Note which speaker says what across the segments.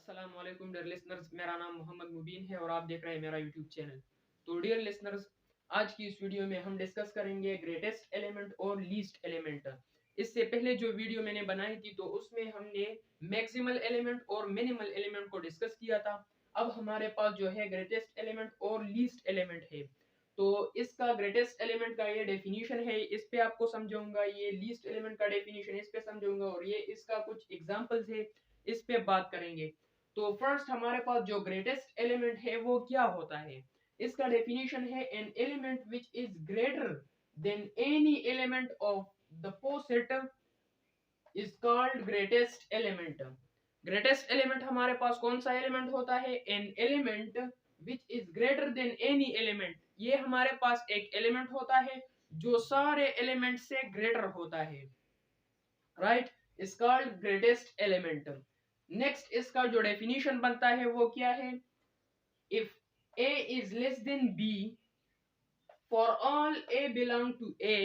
Speaker 1: अस्सलाम वालेकुम dear listeners, मेरा नाम मोहम्मद मुबीन है और आप देख रहे हैं मेरा यूट्यूब चैनल। तो डियर लिसनर्स, आज की इस वीडियो में हम डिस्कस करेंगे ग्रेटेस्ट एलिमेंट और लीस्ट एलिमेंट। इससे पहले जो वीडियो मैंने बनाई थी तो उसमें हमने मैक्सिमल एलिमेंट और मिनिमल एलिमेंट को डिस्कस किया था। अब हमारे पास जो है ग्रेटेस्ट एलिमेंट और लीस्ट एलिमेंट है। तो इसका ग्रेटेस्ट एलिमेंट का ये डेफिनेशन है, इस पे आपको समझाऊंगा। ये लीस्ट एलिमेंट का डेफिनेशन इस पे समझाऊंगा और ये इसका कुछ एग्जांपल्स है, इस पे बात करेंगे। तो फर्स्ट हमारे पास जो ग्रेटेस्ट एलिमेंट है वो क्या होता है। इसका डेफिनेशन है an element which is greater than any element of the poset is called greatest element. Greatest element हमारे पास कौन सा एलिमेंट होता है? An element which is greater than any element. ये हमारे पास एक एलिमेंट होता है जो सारे एलिमेंट से ग्रेटर होता है, right, is called greatest element. Next इसका जो डेफिनेशन बनता है वो क्या है? If a is less than b for all a belong to a।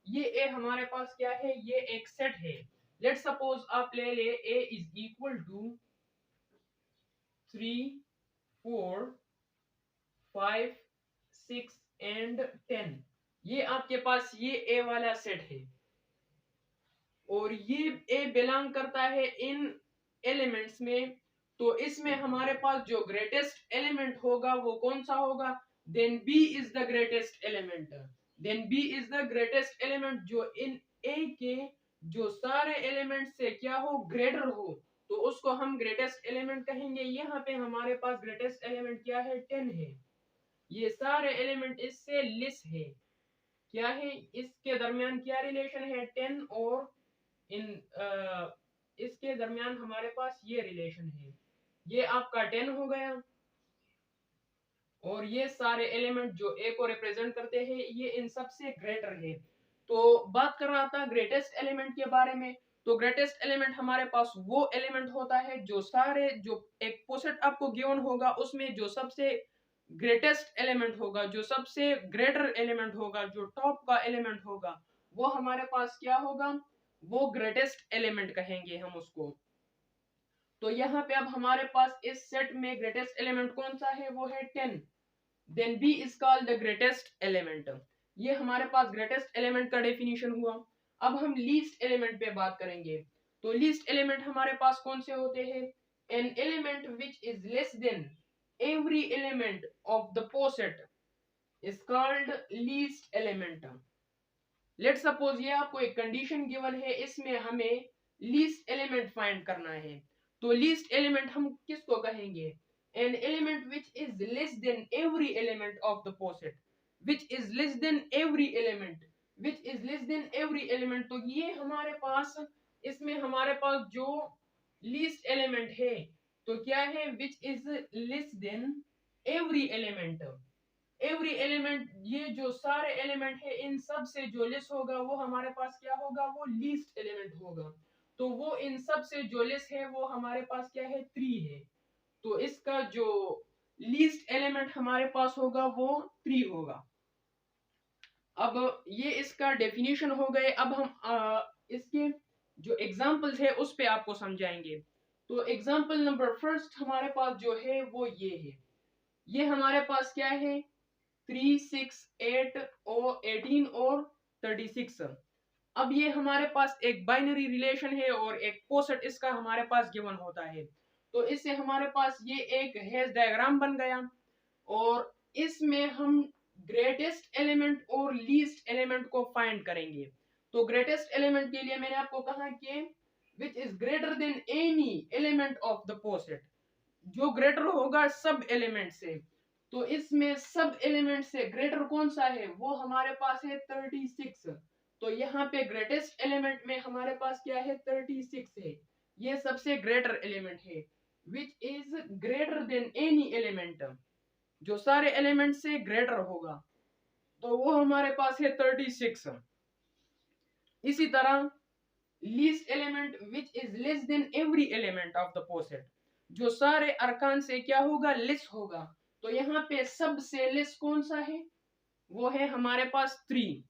Speaker 1: ये a हमारे पास क्या है? ये एक सेट है। लेट सपोज आप ले ले a is equal to 3, 4, 5, 6 and 10। ये आपके पास ये a वाला सेट है और ये a बिलोंग करता है इन एलिमेंट्स में। तो इसमें हमारे पास जो ग्रेटेस्ट एलिमेंट होगा वो कौन सा होगा? Then b is the greatest element. Then b is the greatest element जो इन a के जो सारे एलिमेंट से क्या हो? ग्रेटर हो, तो उसको हम ग्रेटेस्ट एलिमेंट कहेंगे। यहाँ पे हमारे पास ग्रेटेस्ट एलिमेंट क्या है? 10 है। ये सारे एलिमेंट इससे लेस है। क्या है इसके दरमियान? क्या रिलेशन है? 10 और इन इसके दरमियान हमारे पास ये रिलेशन है। ये आपका 10 हो गया और ये सारे एलिमेंट जो ए को रिप्रेजेंट करते हैं ये इन सब से ग्रेटर है। तो बात कर रहा था ग्रेटेस्ट एलिमेंट के बारे में। तो ग्रेटेस्ट एलिमेंट हमारे पास वो एलिमेंट होता है जो सारे जो एक पोसेट आपको गिवन होगा उसमें जो सबसे ग्रेटेस्ट एलिमेंट होगा, जो सबसे ग्रेटर एलिमेंट होगा, जो टॉप का एलिमेंट होगा, वो हमारे पास क्या होगा? वो ग्रेटेस्ट एलिमेंट कहेंगे हम उसको। तो यहाँ पे अब हमारे पास इस सेट में ग्रेटेस्ट एलिमेंट कौन सा है? वो है 10। Then b is called the greatest element. ये हमारे पास ग्रेटेस्ट एलिमेंट का डेफिनेशन हुआ। अब हम लीस्ट एलिमेंट पे बात करेंगे। तो लीस्ट एलिमेंट हमारे पास कौन से होते हैं? An element which is less than every element of the poset is called least element. Let suppose ये आपको एक कंडीशन गिवन है, इसमें हमें लीस्ट एलिमेंट फाइंड करना है। तो लीस्ट एलिमेंट हम किसको कहेंगे? An element which is less than every element of the poset. Which is less than every element, which is less than every element. तो ये हमारे पास इसमें हमारे पास जो लीस्ट एलिमेंट है तो क्या है? विच is less than every element. Every element, ये जो सारे एलिमेंट है इन सब से जो लेस होगा वो हमारे पास क्या होगा? वो लीस्ट एलिमेंट होगा। तो वो इन सब से जो लेस है वो हमारे पास क्या है? 3 है। तो इसका जो लीस्ट एलिमेंट हमारे पास होगा वो 3 होगा। अब ये इसका डेफिनेशन हो गए। अब हम इसके जो एग्जांपल्स है उस पे आपको समझाएंगे। तो एग्जांपल नंबर फर्स्ट हमारे पास जो है वो ये है। ये हमारे पास क्या है? 3, 6, 8 और 18 और 36। अब ये हमारे पास एक बाइनरी रिलेशन है और एक पोसेट इसका हमारे पास गिवन होता है। तो इससे हमारे पास ये एक हेज डायग्राम बन गया और इसमें हम ग्रेटेस्ट एलिमेंट और लीस्ट एलिमेंट को फाइंड करेंगे। तो ग्रेटेस्ट एलिमेंट के लिए मैंने आपको कहा कि which is greater than any element of the poset, जो ग्रेटर होगा सब एलिमेंट से। तो इसमें सब एलिमेंट से ग्रेटर कौन सा है? वो हमारे पास है 36। तो यहाँ पे ग्रेटेस्ट एलिमेंट में हमारे पास क्या है? 36 है। ये सबसे ग्रेटर एलिमेंट है। विच is greater than any element, जो सारे एलिमेंट से ग्रेटर होगा, तो वो हमारे पास है 36। इसी तरह least element which is less than every element of the poset, जो सारे अरकान से क्या होगा? लेस होगा। तो यहाँ पे सबसे लेस कौन सा है? वो है हमारे पास 3।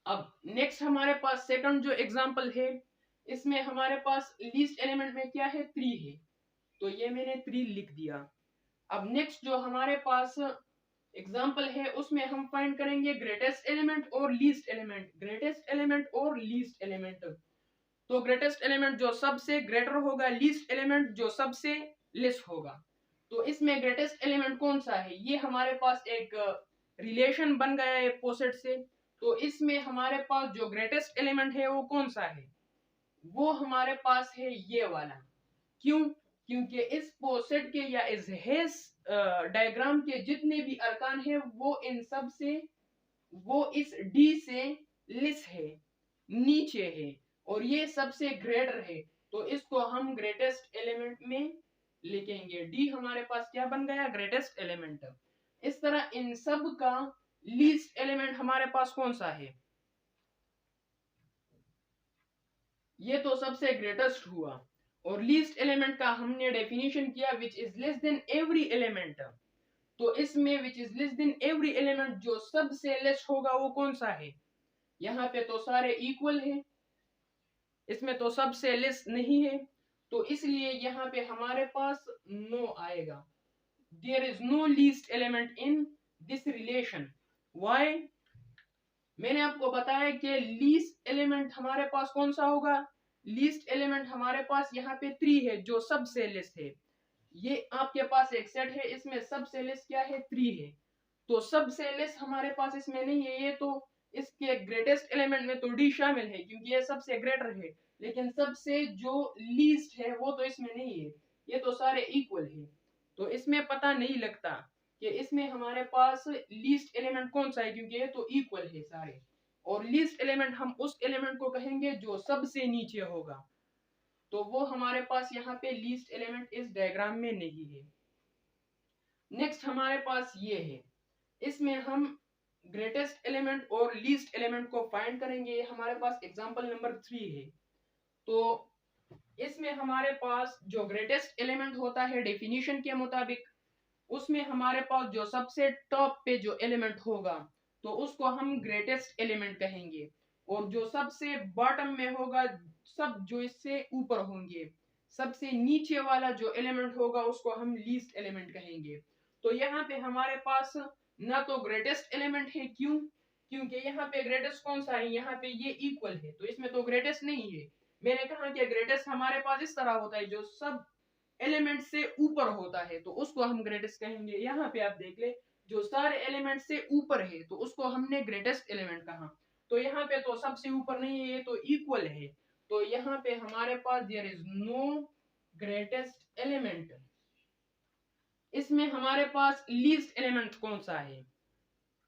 Speaker 1: अब नेक्स्ट हमारे पास सेकंड जो एग्जांपल है, इसमें हमारे पास लीस्ट एलिमेंट में क्या है? 3 है। तो ये मैंने 3 लिख दिया। अब नेक्स्ट जो हमारे पास एग्जाम्पल है उसमें हम फाइंड करेंगे ग्रेटेस्ट एलिमेंट और लीस्ट एलिमेंट, ग्रेटेस्ट एलिमेंट और लीस्ट एलिमेंट। तो ग्रेटेस्ट एलिमेंट जो सबसे ग्रेटर होगा, लीस्ट एलिमेंट जो सबसे लेस होगा। तो इसमें ग्रेटेस्ट एलिमेंट कौन सा है, ये हमारे पास एक रिलेशन बन गया है पोसेट से। तो इसमें हमारे पास जो ग्रेटेस्ट एलिमेंट है वो कौन सा है, वो हमारे पास है ये वाला। क्यों, क्योंकि इस पोसेट के या इस हेस डायग्राम के जितने भी अरकान है वो इन सब से, वो इस डी से लेस है, नीचे है, और ये सबसे ग्रेटर है। तो इसको हम ग्रेटेस्ट एलिमेंट में लिखेंगे। डी हमारे पास क्या बन गया, ग्रेटेस्ट एलिमेंट। इस तरह इन सब का लीस्ट एलिमेंट हमारे पास कौन सा है, ये तो सबसे ग्रेटेस्ट हुआ। और लीस्ट एलिमेंट का हमने डेफिनेशन किया विच is less than every element. तो इसमें विच is less than every element जो सबसे लेस होगा वो कौन सा है, यहाँ पे तो सारे इक्वल है, इसमें तो सबसे लेस नहीं है, तो इसलिए यहाँ पे हमारे पास नो आएगा। There is no least element in this relation. Why, मैंने आपको बताया कि लीस्ट एलिमेंट हमारे पास कौन सा होगा, लीस्ट एलिमेंट हमारे पास यहाँ पे 3 है जो सबसे लेस है। ये आपके पास एक सेट है, इसमें सबसे लेस क्या है, 3 है। तो सबसे लेस हमारे पास इसमें नहीं है, ये तो इसके ग्रेटेस्ट एलिमेंट में तो डी शामिल है क्योंकि ये सबसे ग्रेटर है, लेकिन सबसे जो लीस्ट है वो तो इसमें नहीं है, ये तो सारे इक्वल है। तो इसमें पता नहीं लगता कि इसमें हमारे पास लीस्ट एलिमेंट कौन सा है, क्योंकि ये तो इक्वल है सारे। और लीस्ट एलिमेंट हम उस एलिमेंट को कहेंगे जो सबसे नीचे होगा। तो वो हमारे पास यहाँ पे लीस्ट एलिमेंट इस डायग्राम में नहीं है। नेक्स्ट हमारे पास ये है, इसमें हम ग्रेटेस्ट एलिमेंट और लीस्ट एलिमेंट को फाइंड करेंगे। हमारे पास एग्जांपल नंबर 3 है। तो इसमें हमारे पास जो ग्रेटेस्ट एलिमेंट होता है डेफिनेशन के मुताबिक, उसमें हमारे पास जो सबसे टॉप पे जो एलिमेंट होगा तो उसको हम ग्रेटेस्ट एलिमेंट कहेंगे, और जो सबसे बॉटम में होगा, सब जो इससे ऊपर होंगे, सबसे नीचे वाला जो एलिमेंट होगा उसको हम लीस्ट एलिमेंट कहेंगे। तो यहाँ पे हमारे पास ना तो ग्रेटेस्ट एलिमेंट है, क्यों, क्योंकि यहाँ पे ग्रेटेस्ट कौन सा है, यहाँ पे ये इक्वल है, तो इसमें तो ग्रेटेस्ट नहीं है। मैंने कहा कि ग्रेटेस्ट हमारे पास इस तरह होता है जो सब एलिमेंट से ऊपर होता है, तो उसको हम ग्रेटेस्ट कहेंगे। यहाँ पे आप देख ले, जो सारे एलिमेंट से ऊपर है तो उसको हमने ग्रेटेस्ट एलिमेंट कहा। तो यहाँ पे तो सबसे ऊपर नहीं है, ये तो इक्वल है, तो यहाँ पे हमारे पास there is no greatest element. इसमें हमारे पास लीस्ट एलिमेंट कौन सा है,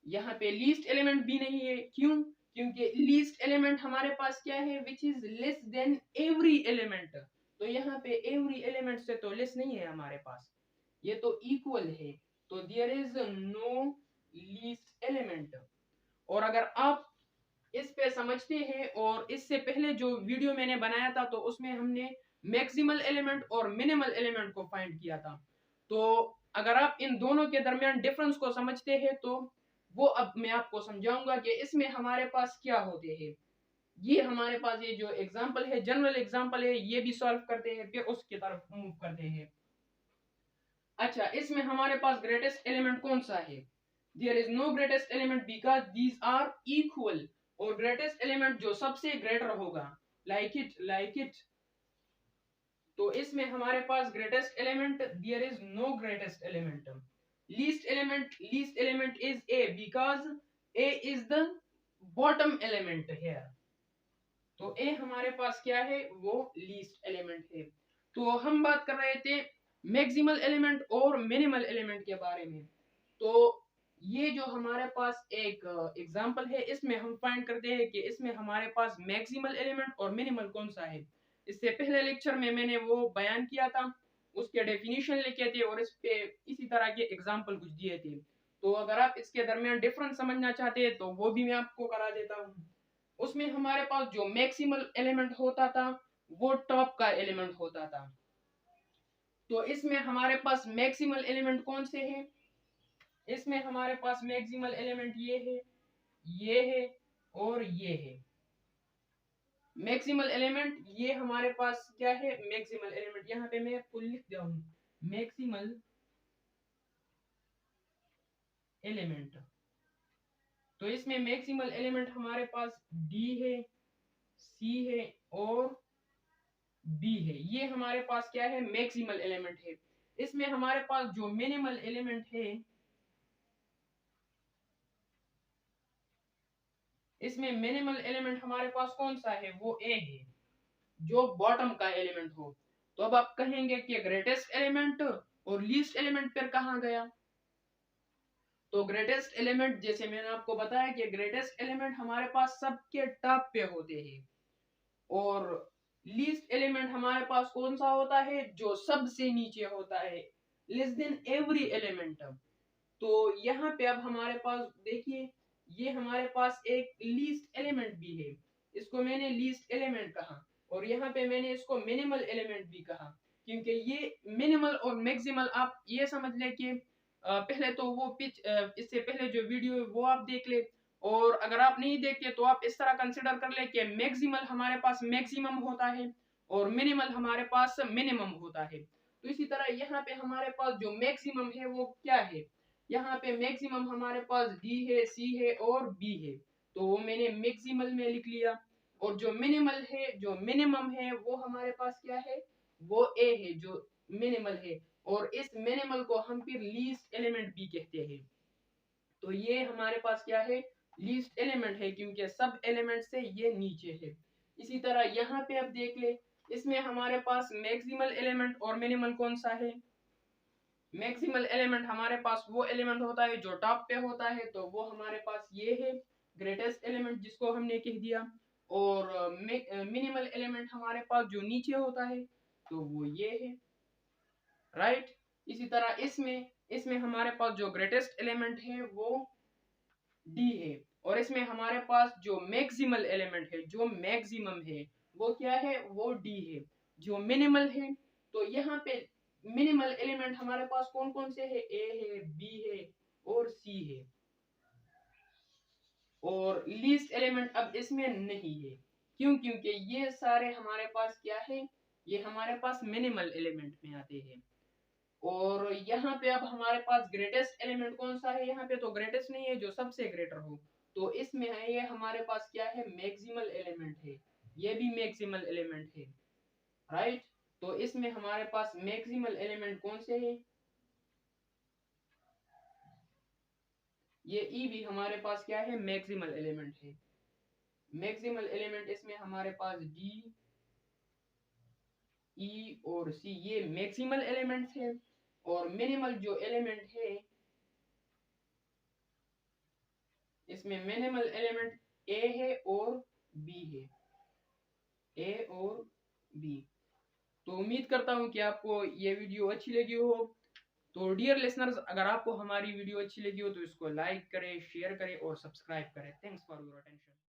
Speaker 1: यहाँ पे लीस्ट एलिमेंट भी नहीं है। क्यों, क्योंकि लीस्ट एलिमेंट हमारे पास क्या है, विच is less than every element. तो यहाँ पे एवरी एलिमेंट से तो लेस नहीं है हमारे पास, ये तो इक्वल है, तो there is no least element. और अगर आप इस पे समझते हैं, और इससे पहले जो वीडियो मैंने बनाया था तो उसमें हमने मैक्सिमल एलिमेंट और मिनिमल एलिमेंट को फाइंड किया था। तो अगर आप इन दोनों के दरमियान डिफरेंस को समझते हैं तो वो अब मैं आपको समझाऊंगा कि इसमें हमारे पास क्या होते हैं। ये हमारे पास ये जो एग्जांपल है, जनरल एग्जांपल है, ये भी सॉल्व करते हैं, फिर उसकी तरफ मूव करते हैं। अच्छा, इसमें हमारे पास ग्रेटेस्ट एलिमेंट कौन सा है, there is no greatest element because these are equal. और ग्रेटेस्ट एलिमेंट जो सबसे ग्रेटर होगा, लाइक इट। तो इसमें हमारे पास greatest element, there is no greatest element. Least element is A because A is the bottom element here. तो A हमारे पास क्या है, वो लीस्ट एलिमेंट है। तो हम बात कर रहे थे मैक्सिमल एलिमेंट और मिनिमल एलिमेंट के बारे में। तो ये जो हमारे पास एक एग्जांपल है, इसमें हम फाइंड करते हैं कि इसमें हमारे पास मैक्सिमल एलिमेंट और मिनिमल कौन सा है। इससे पहले लेक्चर में मैंने वो बयान किया था, उसके डेफिनेशन लिखे थे और इस पे इसी तरह के एग्जांपल कुछ दिए थे। तो अगर आप इसके दरमियान डिफरेंस समझना चाहते हैं तो वो भी मैं आपको करा देता हूँ। उसमें हमारे पास जो मैक्सिमल एलिमेंट होता था वो टॉप का एलिमेंट होता था। तो इसमें हमारे पास मैक्सिमल एलिमेंट कौन से हैं, इसमें हमारे पास मैक्सिमल एलिमेंट ये है और ये है। मैक्सिमल एलिमेंट ये हमारे पास क्या है, मैक्सिमल एलिमेंट, यहाँ पे मैं फुल लिख दिया हूँ, मैक्सिमल एलिमेंट। तो इसमें मैक्सिमल एलिमेंट हमारे पास डी है, सी है और बी है। ये हमारे पास क्या है, मैक्सिमल एलिमेंट है। इसमें हमारे पास जो मिनिमल एलिमेंट है, इसमें मिनिमल एलिमेंट हमारे पास कौन सा है, वो ए है, जो बॉटम का एलिमेंट हो। तो अब आप कहेंगे कि ग्रेटेस्ट एलिमेंट और लीस्ट एलिमेंट पर कहां गया। तो ग्रेटेस्ट एलिमेंट, जैसे मैंने आपको बताया कि ग्रेटेस्ट एलिमेंट हमारे पास सबके टॉप पे होते हैं, और लीस्ट एलिमेंट हमारे पास कौन सा होता है, जो सबसे नीचे होता है, लेस देन एवरी एलिमेंट। तो यहाँ पे अब हमारे पास देखिए, ये हमारे पास एक लीस्ट एलिमेंट भी है, इसको मैंने लीस्ट एलिमेंट कहा, और यहाँ पे मैंने इसको मिनिमल एलिमेंट भी कहा, क्योंकि ये मिनिमल और मैक्सिमल, आप ये समझ ले कि पहले तो वो इससे पहले जो वीडियो है वो आप देख ले, और अगर आप नहीं देखते तो आप इस तरह कंसिडर कर ले कि मैक्सिमल हमारे पास मैक्सिमम होता है और मिनिमल हमारे पास मिनिमम होता है। तो इसी तरह यहाँ पे हमारे पास जो मैक्सिमम है वो क्या है, यहाँ पे मैक्सिमम हमारे पास डी है, सी है और बी है, तो वो मैंने मैक्सिमल में लिख लिया। और जो मिनिमल है, जो मिनिमम है, वो हमारे पास क्या है, वो ए है, जो मिनिमल है, और इस मिनिमल को हम फिर लीस्ट एलिमेंट भी कहते हैं। तो ये हमारे पास क्या है, लीस्ट एलिमेंट है, क्योंकि सब एलिमेंट से ये नीचे है। इसी तरह यहाँ पे अब देख ले, इसमें हमारे पास मैक्सिमल एलिमेंट और मिनिमल कौन सा है। मैक्सिमल एलिमेंट हमारे पास वो एलिमेंट होता है जो टॉप पे होता है, तो वो हमारे पास ये है ग्रेटेस्ट एलिमेंट, जिसको हमने कह दिया। और मिनिमल एलिमेंट हमारे पास जो नीचे होता है, तो वो ये है, राइट। इसी तरह इसमें इसमें हमारे पास जो ग्रेटेस्ट एलिमेंट है वो डी है, और इसमें हमारे पास जो मैक्सिमल एलिमेंट है, जो मैक्सिमम है, वो क्या है, वो डी है। जो मिनिमल है, तो यहाँ पे मिनिमल एलिमेंट हमारे पास कौन कौन से है, ए है, बी है और सी है। और लीस्ट एलिमेंट अब इसमें नहीं है, क्यों, क्योंकि ये सारे हमारे पास क्या है, ये हमारे पास मिनिमल एलिमेंट में आते हैं। और यहाँ पे अब हमारे पास ग्रेटेस्ट एलिमेंट कौन सा है, यहाँ पे तो ग्रेटेस्ट नहीं है, जो सबसे ग्रेटर हो, तो इसमें है ये हमारे पास क्या है, मैक्सिमल एलिमेंट है, ये भी मैक्सिमल एलिमेंट है, राइट। तो इसमें हमारे पास मैक्सिमल एलिमेंट कौन से है, ये ई भी हमारे पास क्या है, मैक्सिमल एलिमेंट है। मैक्सिमल एलिमेंट इसमें हमारे पास डी, ई और सी, ये मैक्सिमल एलिमेंट्स है। और मिनिमल जो एलिमेंट है, इसमें मिनिमल एलिमेंट ए है और बी है, ए और बी। तो उम्मीद करता हूं कि आपको ये वीडियो अच्छी लगी हो। तो डियर लिसनर्स, अगर आपको हमारी वीडियो अच्छी लगी हो तो इसको लाइक करें, शेयर करें और सब्सक्राइब करें। Thanks for your attention.